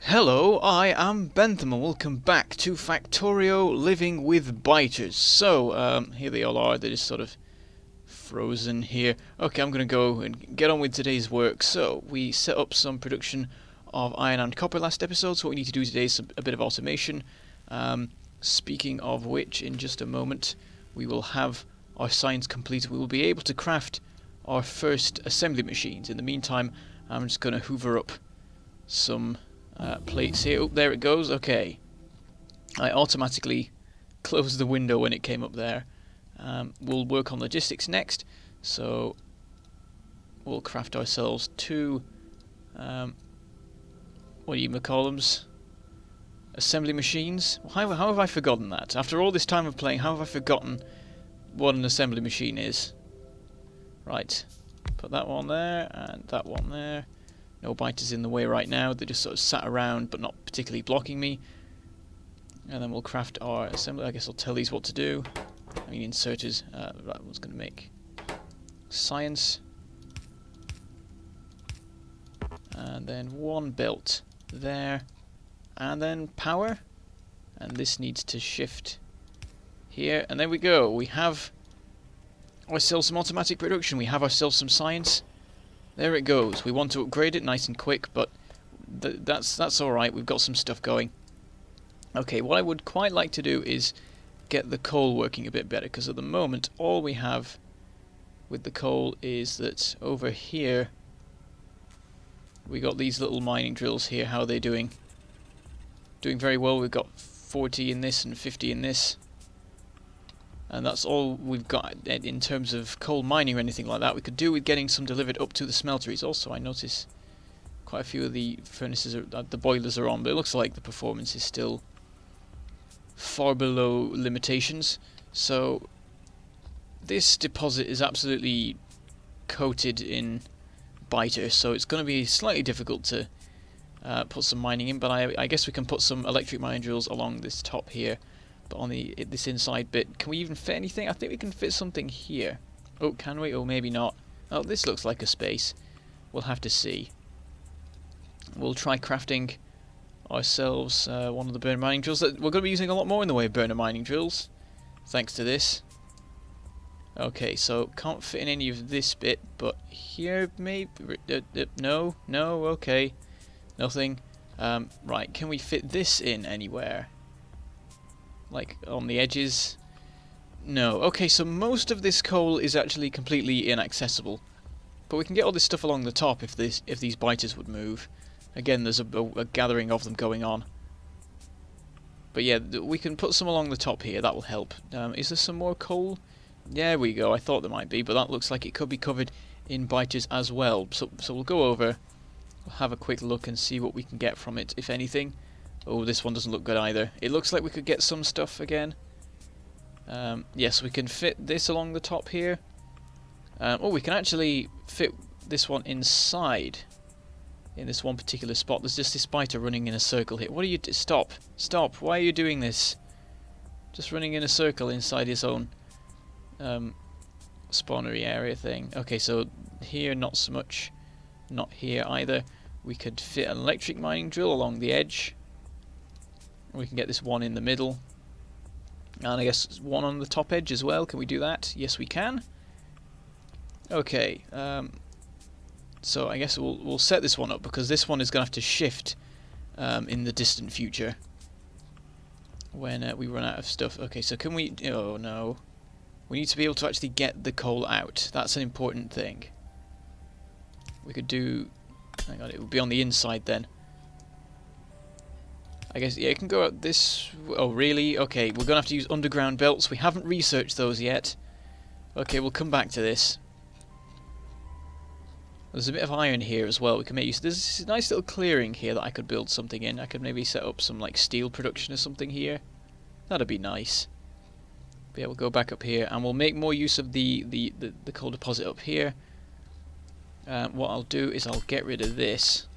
Hello, I am Bentham and welcome back to Factorio Living with Biters. So, here they all are, they're just sort of frozen here. Okay, I'm going to go and get on with today's work. So, we set up some production of iron and copper last episode, so what we need to do today is a bit of automation. Speaking of which, in just a moment, we will have our science completed. We will be able to craft our first assembly machines. In the meantime, I'm just going to hoover up some plates here. Oh, there it goes. Okay. I automatically closed the window when it came up there. We'll work on logistics next. So we'll craft ourselves two, what do you call them? Assembly machines. How have I forgotten that? After all this time of playing, how have I forgotten what an assembly machine is? Right. Put that one there and that one there. No biters in the way right now, they just sort of sat around but not particularly blocking me. And then we'll craft our assembly. I guess I'll tell these what to do. I mean inserters. Right, one's going to make science. And then one belt there. And then power. And this needs to shift here. And there we go. We have ourselves some automatic production. We have ourselves some science. There it goes. We want to upgrade it nice and quick, but that's alright. We've got some stuff going. Okay, what I would quite like to do is get the coal working a bit better, because at the moment all we have with the coal is that over here we got these little mining drills here. How are they doing? Doing very well. We've got 40 in this and 50 in this. And that's all we've got in terms of coal mining or anything like that. We could do with getting some delivered up to the smelteries. Also, I notice quite a few of the furnaces, the boilers are on, but it looks like the performance is still far below limitations. So this deposit is absolutely coated in biter, so it's going to be slightly difficult to put some mining in, but I guess we can put some electric mining drills along this top here. But on this inside bit, can we even fit anything? I think we can fit something here. Oh, can we? Oh, maybe not. Oh, this looks like a space. We'll have to see. We'll try crafting ourselves one of the burner mining drills. We're going to be using a lot more in the way of burner mining drills, thanks to this. Okay, so can't fit in any of this bit, but here maybe. No, okay, nothing. Right, can we fit this in anywhere? Like on the edges? No. Okay, so most of this coal is actually completely inaccessible, but we can get all this stuff along the top if these biters would move. Again, there's a gathering of them going on. But yeah, we can put some along the top here. That will help. Is there some more coal? There we go. I thought there might be, but that looks like it could be covered in biters as well. So we'll go over, we'll have a quick look and see what we can get from it, if anything. Oh, this one doesn't look good either. It looks like we could get some stuff again. Yes, we can fit this along the top here. Oh, we can actually fit this one inside. In this one particular spot. There's just this biter running in a circle here. What are you... Stop. Stop. Why are you doing this? Just running in a circle inside his own spawnery area thing. Okay, so here not so much. Not here either. We could fit an electric mining drill along the edge. We can get this one in the middle, and I guess one on the top edge as well. Can we do that? Yes, we can. Okay, so I guess we'll set this one up, because this one is going to have to shift in the distant future when we run out of stuff. Okay, so can we... Oh no, we need to be able to actually get the coal out. That's an important thing. We could do... Hang on, it would be on the inside then. I guess, yeah, it can go out this... Oh, really? Okay, we're going to have to use underground belts. We haven't researched those yet. Okay, we'll come back to this. There's a bit of iron here as well. We can make use... There's this nice little clearing here that I could build something in. I could maybe set up some, like, steel production or something here. That'd be nice. But yeah, we'll go back up here, and we'll make more use of the coal deposit up here. What I'll do is I'll get rid of this.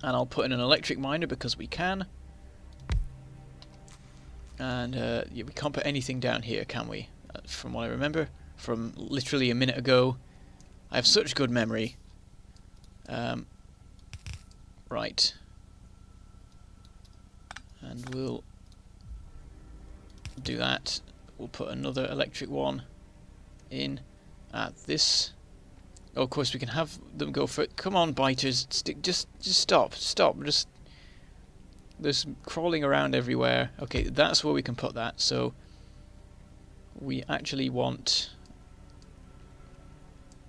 And I'll put in an electric miner because we can. And yeah, we can't put anything down here, can we? From what I remember, from literally a minute ago. I have such good memory. Right. And we'll do that. We'll put another electric one in at this. Oh, of course we can have them go for it. Come on, biters, just stop, just there's crawling around everywhere. Okay, that's where we can put that. So we actually want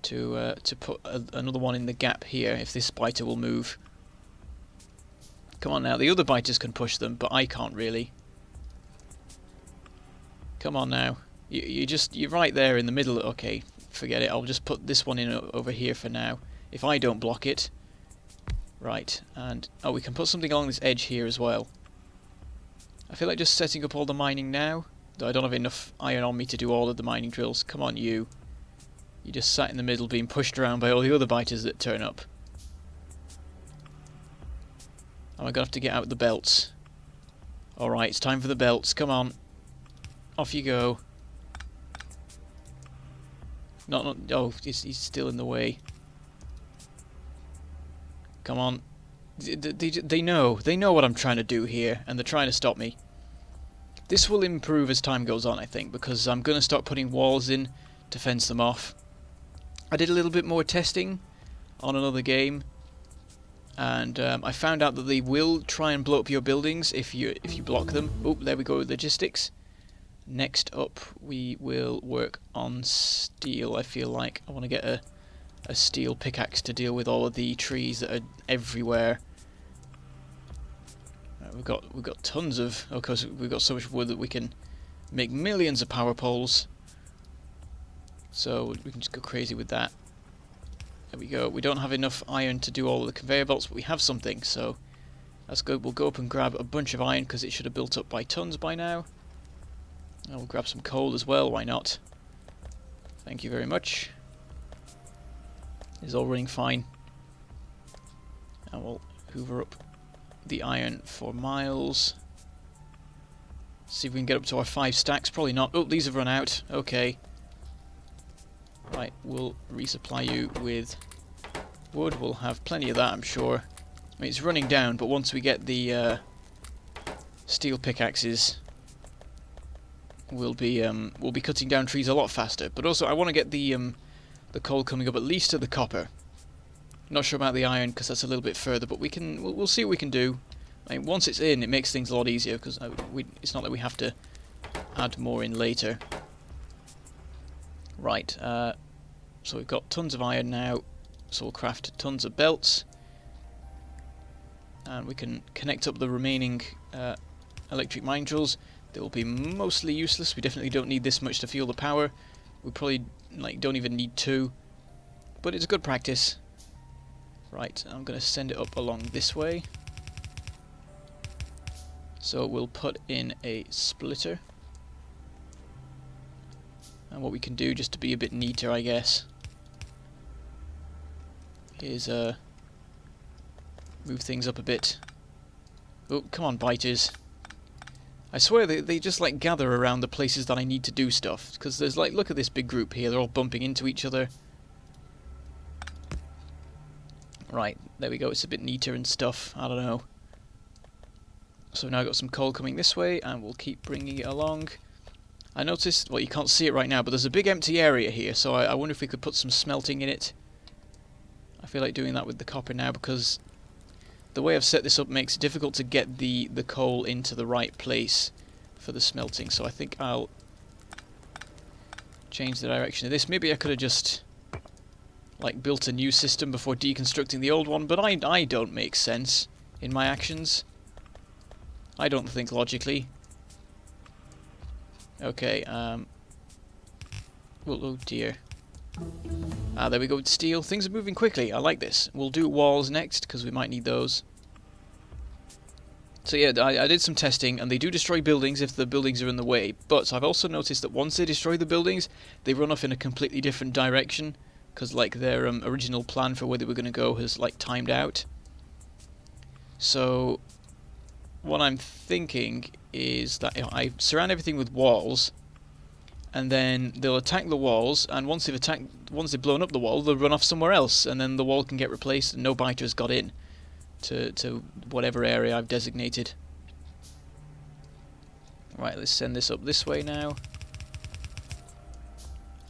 to put another one in the gap here if this biter will move. Come on now, the other biters can push them, but I can't really. Come on now. You're right there in the middle. Okay, forget it. I'll just put this one in over here for now. If I don't block it. Right, and oh, we can put something along this edge here as well. I feel like just setting up all the mining now, though I don't have enough iron on me to do all of the mining drills. Come on, you. You just sat in the middle being pushed around by all the other biters that turn up. I'm going to have to get out the belts. Alright, it's time for the belts. Come on. Off you go. Not oh, he's still in the way. Come on. They know what I'm trying to do here, and they're trying to stop me. This will improve as time goes on, I think, because I'm going to start putting walls in to fence them off. I did a little bit more testing on another game, and I found out that they will try and blow up your buildings if you block them. Oh, there we go, logistics. Next up, we will work on steel. I feel like I want to get a steel pickaxe to deal with all of the trees that are everywhere. We've got tons of. Of course, we've got so much wood that we can make millions of power poles. So we can just go crazy with that. There we go. We don't have enough iron to do all of the conveyor belts, but we have something. So that's good. We'll go up and grab a bunch of iron because it should have built up by tons by now. And we'll grab some coal as well. Why not? Thank you very much. It's all running fine. And we'll hoover up the iron for miles. See if we can get up to our 5 stacks. Probably not. Oh, these have run out. Okay. Right, we'll resupply you with wood. We'll have plenty of that, I'm sure. I mean, it's running down, but once we get the steel pickaxes, we'll be cutting down trees a lot faster. But also, I want to get the coal coming up at least to the copper. Not sure about the iron because that's a little bit further, but we'll see what we can do. I mean, once it's in, it makes things a lot easier because it's not that we have to add more in later. Right, so we've got tons of iron now, so we'll craft tons of belts, and we can connect up the remaining electric mine drills. They will be mostly useless. We definitely don't need this much to fuel the power. We probably don't even need 2, but it's good practice. Right, I'm going to send it up along this way. So we'll put in a splitter. And what we can do, just to be a bit neater, I guess, is move things up a bit. Oh, come on, biters. I swear they just like gather around the places that I need to do stuff. Because there's like, look at this big group here, they're all bumping into each other. Right, there we go, it's a bit neater and stuff, I don't know. So we've now got some coal coming this way, and we'll keep bringing it along. I noticed, well, you can't see it right now, but there's a big empty area here, so I wonder if we could put some smelting in it. I feel like doing that with the copper now, because the way I've set this up makes it difficult to get the coal into the right place for the smelting, so I think I'll change the direction of this. Maybe I could have just like built a new system before deconstructing the old one, but I don't make sense in my actions. I don't think logically. Okay, well, oh dear. There we go with steel. Things are moving quickly. I like this. We'll do walls next, because we might need those. So yeah, I did some testing, and they do destroy buildings if the buildings are in the way, but I've also noticed that once they destroy the buildings, they run off in a completely different direction, because like their original plan for where they were going to go has like timed out. So what I'm thinking is that I surround everything with walls, and then they'll attack the walls, and once they've blown up the wall, they'll run off somewhere else, and then the wall can get replaced and no biters got in to whatever area I've designated. Right, let's send this up this way now.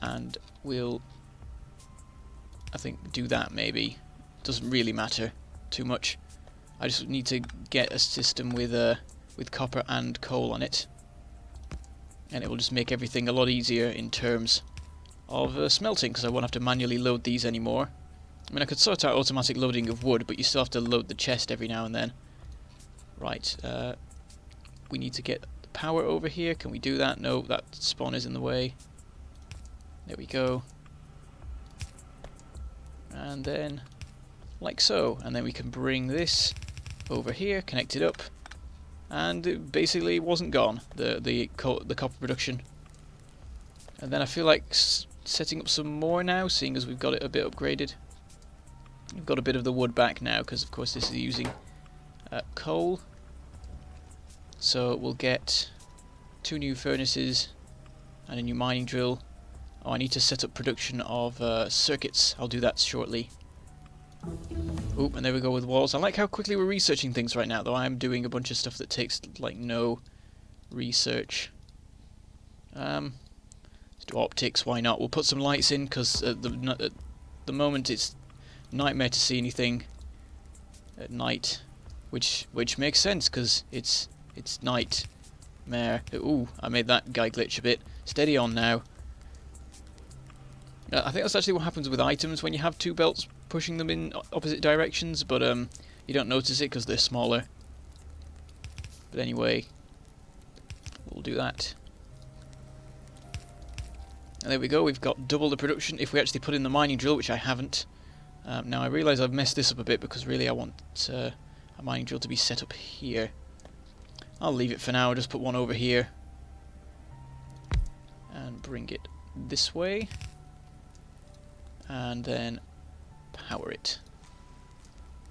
And we'll, I think, do that maybe. Doesn't really matter too much. I just need to get a system with copper and coal on it. And it will just make everything a lot easier in terms of smelting, because I won't have to manually load these anymore. I mean, I could sort out automatic loading of wood, but you still have to load the chest every now and then. Right, we need to get the power over here. Can we do that? No, that spawn is in the way. There we go. And then, like so. And then we can bring this over here, connect it up. And it basically wasn't gone, the copper production. And then I feel like setting up some more now, seeing as we've got it a bit upgraded. We've got a bit of the wood back now, because of course this is using coal. So we'll get 2 new furnaces and a new mining drill. Oh, I need to set up production of circuits. I'll do that shortly. Oop, and there we go with walls. I like how quickly we're researching things right now, though I am doing a bunch of stuff that takes like no research. Let's do optics, why not? We'll put some lights in, because at the moment it's nightmare to see anything at night, which makes sense, because it's nightmare. Ooh, I made that guy glitch a bit. Steady on now. I think that's actually what happens with items when you have 2 belts pushing them in opposite directions, but you don't notice it because they're smaller. But anyway, we'll do that. And there we go, we've got double the production if we actually put in the mining drill, which I haven't. Now I realise I've messed this up a bit, because really I want a mining drill to be set up here. I'll leave it for now, I'll just put one over here. And bring it this way. And then power it.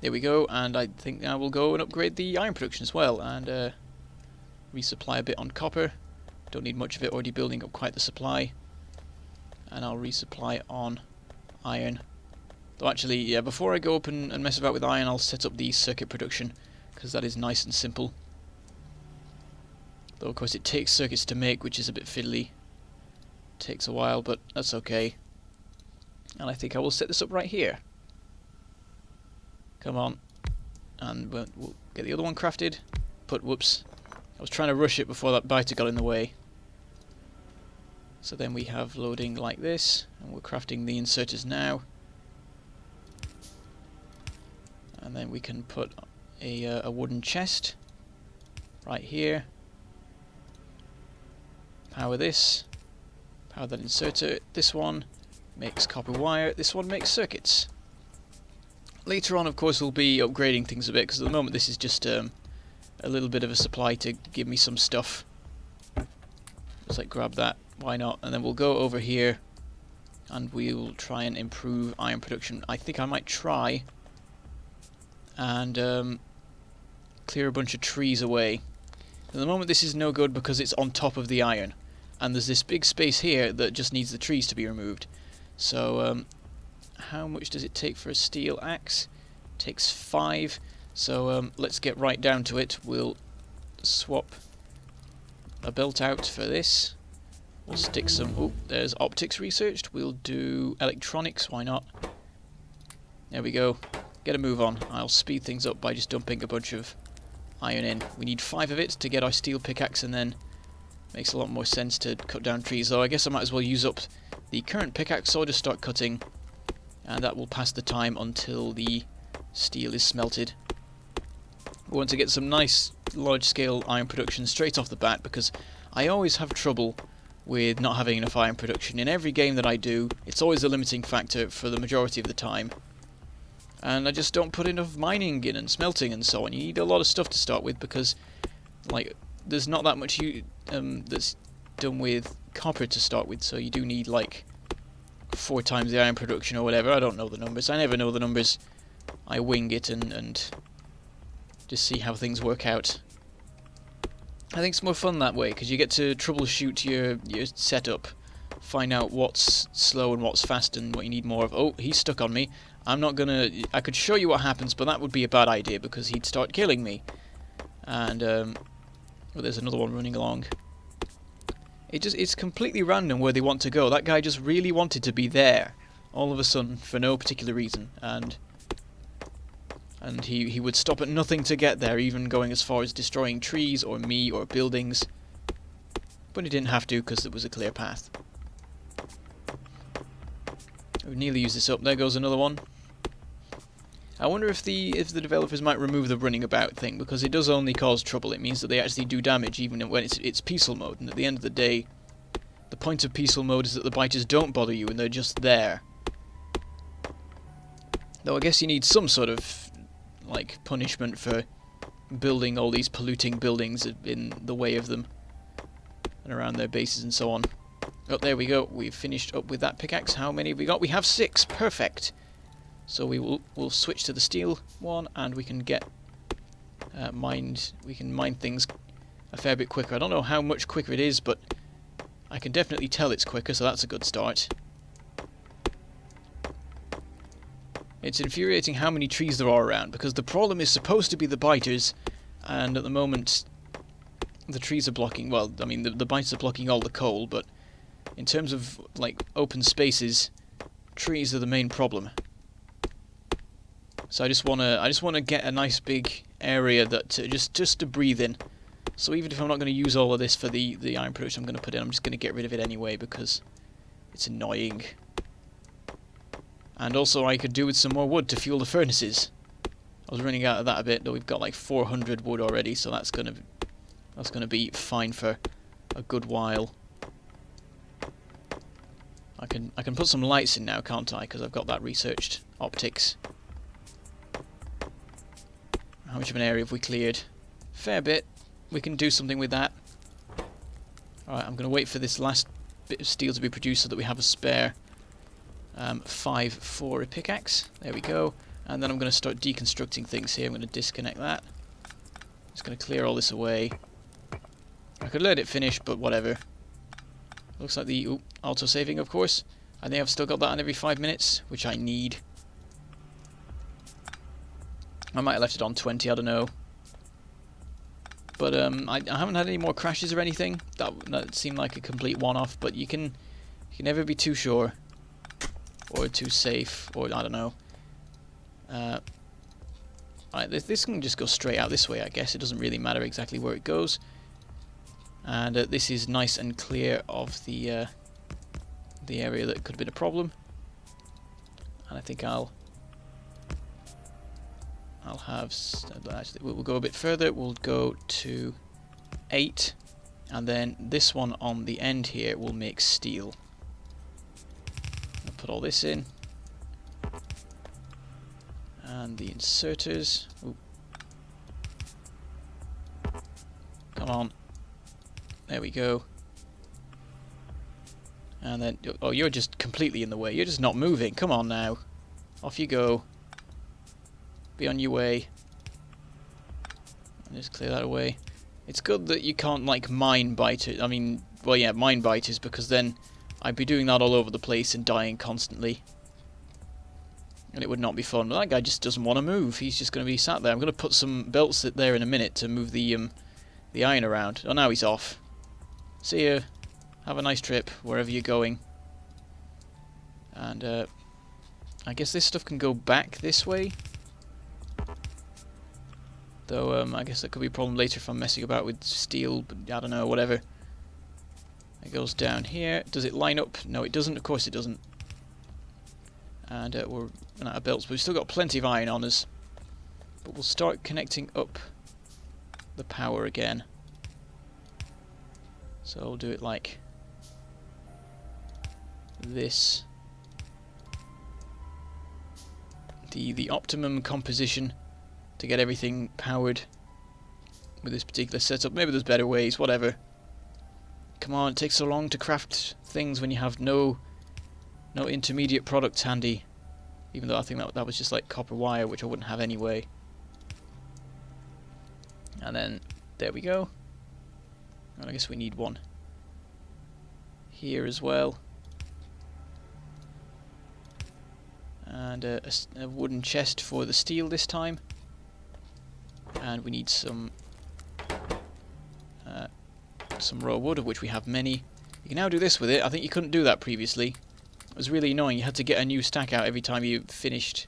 There we go, and I think now we'll go and upgrade the iron production as well, and resupply a bit on copper. Don't need much of it, already building up quite the supply. And I'll resupply on iron. Though actually, yeah, before I go up and mess about with iron, I'll set up the circuit production, because that is nice and simple. Though of course it takes circuits to make, which is a bit fiddly. Takes a while, but that's okay. And I think I will set this up right here. Come on. And we'll get the other one crafted. Whoops. I was trying to rush it before that biter got in the way. So then we have loading like this, and we're crafting the inserters now. And then we can put a wooden chest right here. Power this. Power that inserter. This one makes copper wire. This one makes circuits. Later on, of course, we'll be upgrading things a bit, because at the moment this is just a little bit of a supply to give me some stuff. Just like grab that. Why not? And then we'll go over here and we'll try and improve iron production. I think I might try and clear a bunch of trees away. At the moment this is no good because it's on top of the iron, and there's this big space here that just needs the trees to be removed. So how much does it take for a steel axe? It takes 5. So let's get right down to it. We'll swap a belt out for this. We'll stick some... Oh, there's optics researched. We'll do electronics. Why not? There we go. Get a move on. I'll speed things up by just dumping a bunch of iron in. We need 5 of it to get our steel pickaxe, and then makes a lot more sense to cut down trees. Though I guess I might as well use up the current pickaxe, so I'll just start cutting, and that will pass the time until the steel is smelted. We want to get some nice large-scale iron production straight off the bat, because I always have trouble with not having enough iron production. In every game that I do, it's always a limiting factor for the majority of the time. And I just don't put enough mining in and smelting and so on. You need a lot of stuff to start with, because like there's not that much that's done with copper to start with, so you do need like 4 times the iron production or whatever. I don't know the numbers. I never know the numbers. I wing it and just see how things work out. I think it's more fun that way, because you get to troubleshoot your setup, find out what's slow and what's fast and what you need more of. Oh, he's stuck on me. I'm not gonna... I could show you what happens, but that would be a bad idea, because he'd start killing me. And, well, there's another one running along. It's completely random where they want to go. That guy just really wanted to be there, all of a sudden, for no particular reason, and he would stop at nothing to get there, even going as far as destroying trees or me or buildings. But he didn't have to because it was a clear path. We've nearly used this up. There goes another one. I wonder if the developers might remove the running about thing, because it does only cause trouble. It means that they actually do damage even when it's peaceful mode, and at the end of the day, the point of peaceful mode is that the biters don't bother you and they're just there. Though I guess you need some sort of like punishment for building all these polluting buildings in the way of them and around their bases and so on. Oh, there we go. We've finished up with that pickaxe. How many have we got? We have 6. Perfect. So we'll switch to the steel one, and we can get mine things a fair bit quicker. I don't know how much quicker it is, but I can definitely tell it's quicker, so that's a good start. It's infuriating how many trees there are around, because the problem is supposed to be the biters, and at the moment the trees are blocking, well, I mean the biters are blocking all the coal, but in terms of like open spaces, trees are the main problem. So I just wanna get a nice big area that just to breathe in. So even if I'm not going to use all of this for the iron production I'm going to put in, I'm just going to get rid of it anyway because it's annoying. And also I could do with some more wood to fuel the furnaces. I was running out of that a bit, though we've got like 400 wood already, so that's gonna be fine for a good while. I can put some lights in now, can't I? Because I've got that researched optics. How much of an area have we cleared? Fair bit. We can do something with that. Alright, I'm going to wait for this last bit of steel to be produced so that we have a spare 5 for a pickaxe. There we go. And then I'm going to start deconstructing things here. I'm going to disconnect that. Just going to clear all this away. I could let it finish, but whatever. Looks like the auto-saving, of course. I think I've still got that on every 5 minutes, which I need. I might have left it on 20, I don't know. But I haven't had any more crashes or anything. That seemed like a complete one-off, but you can never be too sure. Or too safe, or I don't know. Right, this can just go straight out this way, I guess. It doesn't really matter exactly where it goes. And this is nice and clear of the area that could have been a problem. And I think I'll have, actually we'll go a bit further. We'll go to 8, and then this one on the end here will make steel. I'll put all this in, and the inserters. Ooh. Come on, there we go. And then, oh, you're just completely in the way. You're just not moving. Come on now, off you go. Be on your way. And just clear that away. It's good that you can't like mine biters. I mean, well, yeah, mine biters, because then I'd be doing that all over the place and dying constantly, and it would not be fun. But that guy just doesn't want to move. He's just going to be sat there. I'm going to put some belts there in a minute to move the iron around. Oh, now he's off. See ya. Have a nice trip wherever you're going. And I guess this stuff can go back this way. Though, I guess that could be a problem later if I'm messing about with steel, but I don't know, whatever. It goes down here. Does it line up? No, it doesn't. Of course it doesn't. And we're running out of belts, but we've still got plenty of iron on us. But we'll start connecting up the power again. So we'll do it like this. The optimum composition to get everything powered with this particular setup. Maybe there's better ways, whatever. Come on, it takes so long to craft things when you have no intermediate products handy. Even though I think that was just like copper wire, which I wouldn't have anyway. And then, there we go. And I guess we need one here as well. And a wooden chest for the steel this time. And we need some raw wood, of which we have many. You can now do this with it. I think you couldn't do that previously. It was really annoying. You had to get a new stack out every time you finished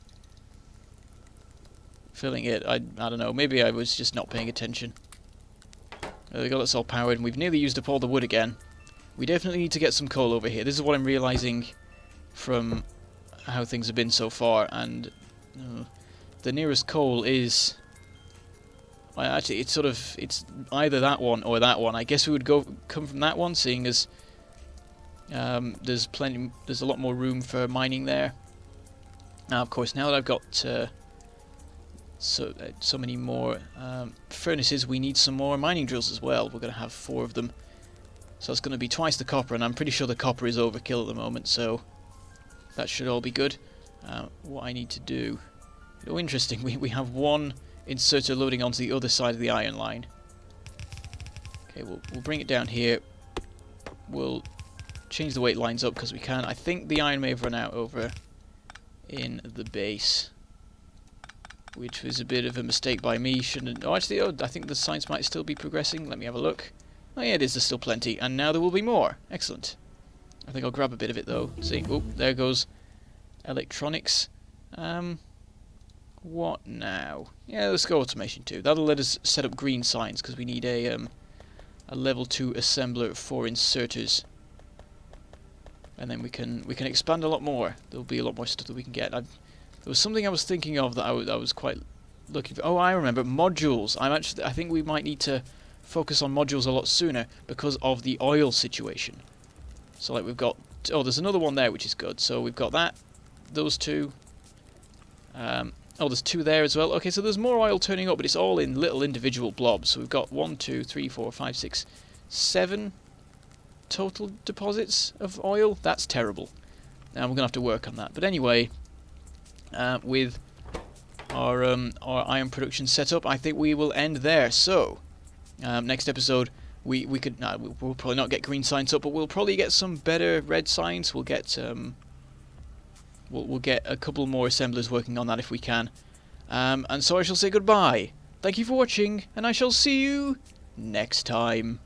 filling it. I don't know. Maybe I was just not paying attention. There we go. That's all powered, and we've nearly used up all the wood again. We definitely need to get some coal over here. This is what I'm realizing from how things have been so far, and the nearest coal is... Well, actually, it's either that one or that one. I guess we would come from that one, seeing as there's a lot more room for mining there. Now, of course, now that I've got so many more furnaces, we need some more mining drills as well. We're going to have 4 of them, so it's going to be twice the copper, and I'm pretty sure the copper is overkill at the moment, so that should all be good. What I need to do... Oh, interesting, we have one inserter loading onto the other side of the iron line. Okay, we'll bring it down here. We'll change the weight lines up because we can. I think the iron may have run out over in the base, which was a bit of a mistake by me. Shouldn't... Oh, actually, I think the science might still be progressing. Let me have a look. Oh yeah, it is. There's still plenty, and now there will be more. Excellent. I think I'll grab a bit of it though. See, oh, there goes electronics. What now? Yeah, let's go automation 2. That'll let us set up green signs because we need a level 2 assembler for inserters, and then we can expand a lot more. There'll be a lot more stuff that we can get. There was something I was thinking of that I was quite looking for. Oh, I remember, modules. I think we might need to focus on modules a lot sooner because of the oil situation. So like we've got... Oh, there's another one there which is good. So we've got that, those 2. Oh, there's 2 there as well. Okay, so there's more oil turning up, but it's all in little individual blobs. So we've got 1, 2, 3, 4, 5, 6, 7 total deposits of oil. That's terrible. Now we're going to have to work on that. But anyway, with our iron production set up, I think we will end there. So, next episode, we'll probably not get green signs up, but we'll probably get some better red signs. We'll get... We'll get a couple more assemblers working on that if we can. And so I shall say goodbye. Thank you for watching, and I shall see you next time.